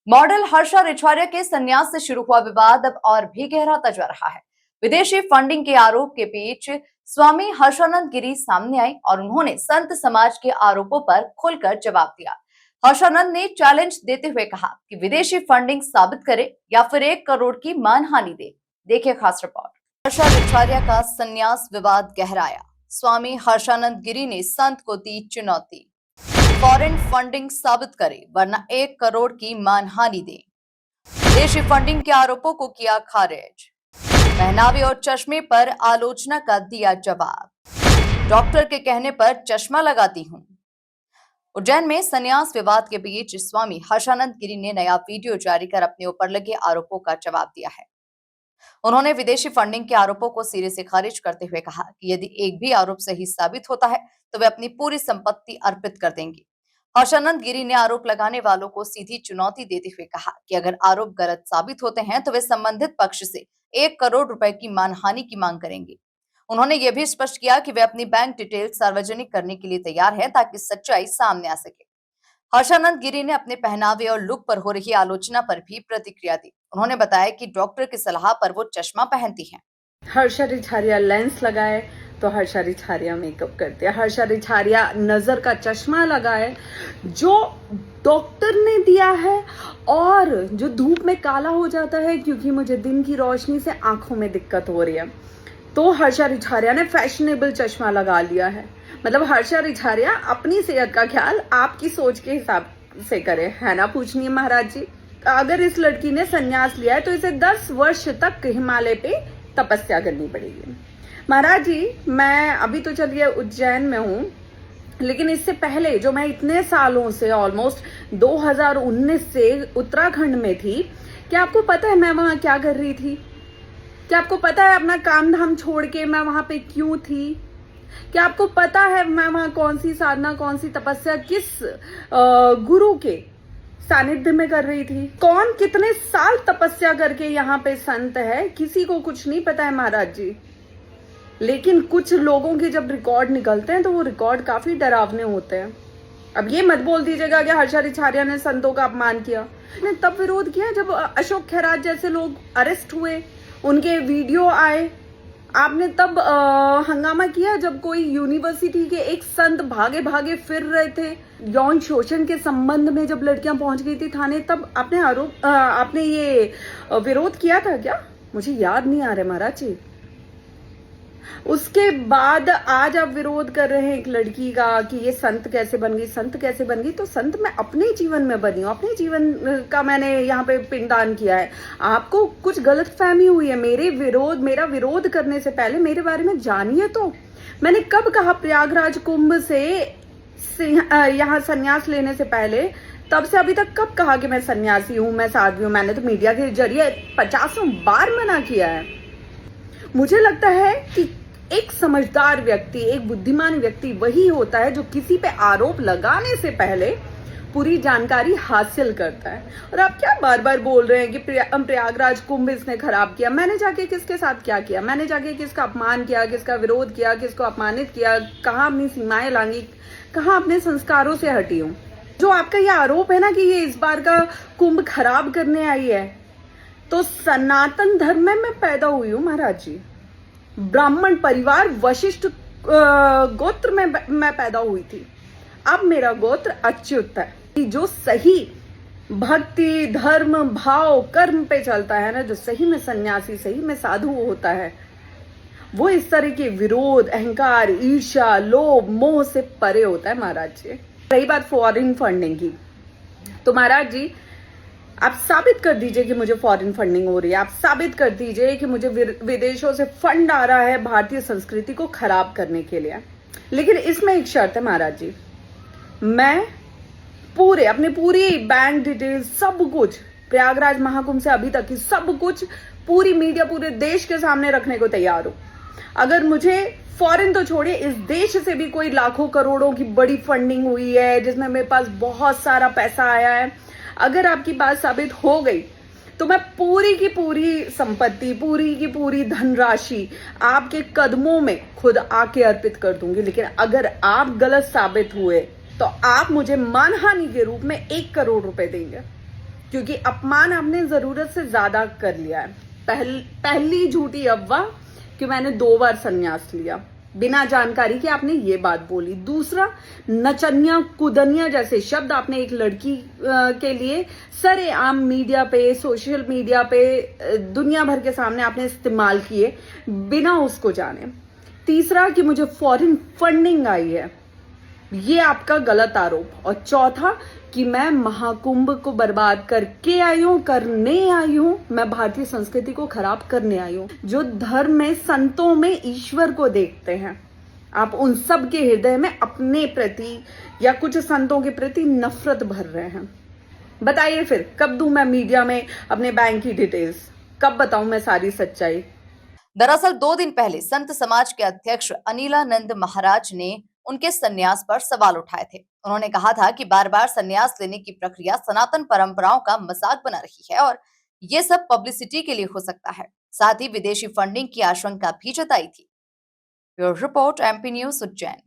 Model Harsha रिछवारिया के संन्यास से शुरू हुआ विवाद अब और भी गहराता जा रहा है। विदेशी फंडिंग के आरोप के बीच स्वामी हर्षानंद गिरी सामने आई और उन्होंने संत समाज के आरोपों पर खुलकर जवाब दिया। हर्षानंद ने चैलेंज देते हुए कहा कि विदेशी फंडिंग साबित करे या फिर 1 करोड़ की मानहानि दे। देखिए खास रिपोर्ट। हर्षा रिछवारिया का संन्यास विवाद गहराया। स्वामी हर्षानंद गिरी ने संत को दी चुनौती, फॉरेन फंडिंग साबित करे वरना 1 करोड़ की मानहानि दे। विदेशी फंडिंग के आरोपों को किया खारिज। पहनावे और चश्मे पर आलोचना का दिया जवाब। डॉक्टर के कहने पर चश्मा लगाती हूं। उज्जैन में संन्यास विवाद के बीच स्वामी हर्षानंद गिरी ने नया वीडियो जारी कर अपने ऊपर लगे आरोपों का जवाब दिया है। उन्होंने विदेशी फंडिंग के आरोपों को सिरे से खारिज करते हुए कहा कि यदि एक भी आरोप सही साबित होता है तो वे अपनी पूरी संपत्ति अर्पित कर देंगे। हर्षानंद गिरी ने आरोप लगाने वालों को सीधी चुनौती देते हुए कहा कि अगर आरोप गलत साबित होते हैं तो वे संबंधित पक्ष से 1 करोड़ रुपए की मानहानि की मांग करेंगे। उन्होंने यह भी स्पष्ट किया कि वे अपनी बैंक डिटेल सार्वजनिक करने के लिए तैयार हैं ताकि सच्चाई सामने आ सके। हर्षानंद गिरी ने अपने पहनावे और लुक पर हो रही आलोचना पर भी प्रतिक्रिया दी। उन्होंने बताया कि डॉक्टर की सलाह पर वो चश्मा पहनती हैं। हर्षा रिछवारिया लेंस लगाए तो हर्षा रिछवारिया मेकअप करते हैं। हर्षा रिछवारिया नजर का चश्मा लगाए जो डॉक्टर ने दिया है और जो धूप में काला हो जाता है क्योंकि मुझे दिन की रोशनी से आंखों में दिक्कत हो रही है, तो हर्षा रिछवारिया ने फैशनेबल चश्मा लगा लिया है। मतलब हर्षा रिछवारिया अपनी सेहत का ख्याल आपकी सोच के हिसाब से करे, है ना पूजनीय महाराज जी। अगर इस लड़की ने संन्यास लिया है तो इसे 10 वर्ष तक हिमालय पे तपस्या करनी पड़ेगी। महाराज जी, मैं अभी तो चलिए उज्जैन में हूँ, लेकिन इससे पहले जो मैं इतने सालों से ऑलमोस्ट 2019 से उत्तराखंड में थी, क्या आपको पता है मैं वहां क्या कर रही थी? क्या आपको पता है अपना काम धाम छोड़ के मैं वहां पे क्यों थी? क्या आपको पता है मैं वहां कौन सी साधना, कौन सी तपस्या, किस गुरु के सानिध्य में कर रही थी? कौन कितने साल तपस्या करके यहाँ पे संत है, किसी को कुछ नहीं पता है महाराज जी। लेकिन कुछ लोगों के जब रिकॉर्ड निकलते हैं तो वो रिकॉर्ड काफी डरावने होते हैं। अब ये मत बोल दीजिएगा कि हर्षा रिछवारिया ने संतों का अपमान किया। ने तब विरोध किया जब अशोक खैरात जैसे लोग अरेस्ट हुए, उनके वीडियो आए। आपने तब हंगामा किया जब कोई यूनिवर्सिटी के एक संत भागे भागे फिर रहे थे यौन शोषण के संबंध में, जब लड़कियां पहुंच गई थी थाने, तब आपने ये विरोध किया था क्या? मुझे याद नहीं आ रहा महाराज जी। उसके बाद आज आप विरोध कर रहे हैं एक लड़की का कि ये संत कैसे बन गई, संत कैसे बन गई। तो संत मैं अपने जीवन में बनी हूँ, अपने जीवन का मैंने यहाँ पे पिंडदान किया है। आपको कुछ गलत फहमी हुई है। मेरा विरोध करने से पहले मेरे बारे में जानिए। तो मैंने कब कहा प्रयागराज कुंभ से यहाँ संन्यास लेने से पहले, तब से अभी तक कब कहा कि मैं सन्यासी हूँ, मैं साध्वी हूँ? मैंने तो मीडिया के जरिए 50 बार मना किया है। मुझे लगता है कि एक समझदार व्यक्ति, एक बुद्धिमान व्यक्ति वही होता है जो किसी पे आरोप लगाने से पहले पूरी जानकारी हासिल करता है। और आप क्या बार बार बोल रहे हैं कि प्रयागराज कुंभ इसने खराब किया? मैंने जाके किसके साथ क्या किया? मैंने जाके किसका अपमान किया, किसका विरोध किया, किसको अपमानित किया? कहाँ अपनी सीमाएं लांगी, कहाँ अपने संस्कारों से हटी हूँ? जो आपका ये आरोप है ना कि ये इस बार का कुंभ खराब करने आई है, तो सनातन धर्म में मैं पैदा हुई हूँ महाराज जी। ब्राह्मण परिवार वशिष्ठ गोत्र में मैं पैदा हुई थी। अब मेरा गोत्र अच्युत है। जो सही भक्ति, धर्म, भाव, कर्म पे चलता है ना, जो सही में सन्यासी, सही में साधु होता है, वो इस तरह के विरोध, अहंकार, ईर्ष्या, लोभ, मोह से परे होता है महाराज जी। रही बात फॉरेन फंडिंग की, तो महाराज जी आप साबित कर दीजिए कि मुझे फॉरेन फंडिंग हो रही है। आप साबित कर दीजिए कि मुझे विदेशों से फंड आ रहा है भारतीय संस्कृति को खराब करने के लिए। लेकिन इसमें एक शर्त है महाराज जी, मैं अपनी पूरी बैंक डिटेल, सब कुछ प्रयागराज महाकुंभ से अभी तक की सब कुछ पूरी मीडिया, पूरे देश के सामने रखने को तैयार हूं। अगर मुझे फॉरेन तो छोड़िए, इस देश से भी कोई लाखों करोड़ों की बड़ी फंडिंग हुई है जिसमें मेरे पास बहुत सारा पैसा आया है, अगर आपकी बात साबित हो गई तो मैं पूरी की पूरी संपत्ति, पूरी की पूरी धनराशि आपके कदमों में खुद आके अर्पित कर दूंगी। लेकिन अगर आप गलत साबित हुए तो आप मुझे मानहानि के रूप में 1 करोड़ रुपए देंगे। क्योंकि अपमान आपने जरूरत से ज्यादा कर लिया है। पहली झूठी अफवाह कि मैंने 2 बार संन्यास लिया, बिना जानकारी के आपने ये बात बोली। दूसरा, नचनिया कुदनिया जैसे शब्द आपने एक लड़की के लिए सरेआम मीडिया पे, सोशल मीडिया पे, दुनिया भर के सामने आपने इस्तेमाल किए बिना उसको जाने। तीसरा कि मुझे फॉरेन फंडिंग आई है, ये आपका गलत आरोप। और चौथा कि मैं महाकुंभ को बर्बाद करके आई हूं, करने आई हूं, मैं भारतीय संस्कृति को खराब करने आई हूं। जो धर्म में, संतों में ईश्वर को देखते हैं, आप उन सब के हृदय में अपने प्रति या कुछ संतों के प्रति नफरत भर रहे हैं। बताइए फिर कब दूं मैं मीडिया में अपने बैंक की डिटेल्स, कब बताऊं मैं सारी सच्चाई। दरअसल 2 दिन पहले संत समाज के अध्यक्ष अनिलानंद महाराज ने उनके संन्यास पर सवाल उठाए थे। उन्होंने कहा था कि बार-बार संन्यास लेने की प्रक्रिया सनातन परंपराओं का मजाक बना रही है और ये सब पब्लिसिटी के लिए हो सकता है। साथ ही विदेशी फंडिंग की आशंका भी जताई थी। Bureau report, MP news, Ujjain.